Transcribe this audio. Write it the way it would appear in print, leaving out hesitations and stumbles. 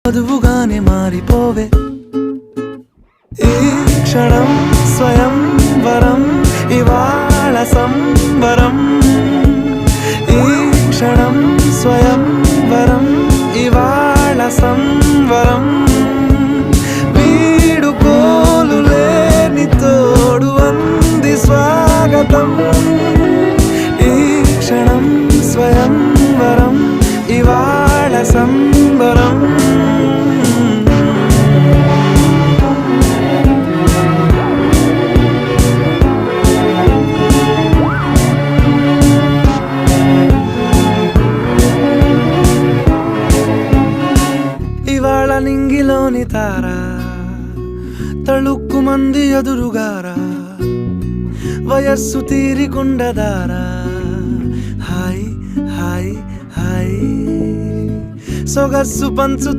వధువుగానే మారిపోవే ఈ క్షణం స్వయం వరం ఇవాళ సంబరం ఈ క్షణం స్వయం వరం ఇవాళ సంవరం వీడుకోలు లేని తోడు అంది స్వాగతం ఈ క్షణం స్వయం వరం ఇవాళ సంబరం ఇవాళ నింగిలోని తారా తళుక్కు మంది ఎదురుగారా వయస్సు తీరికుండదారా హాయ్ హాయ్ హాయ్ సొగస్సు పంచు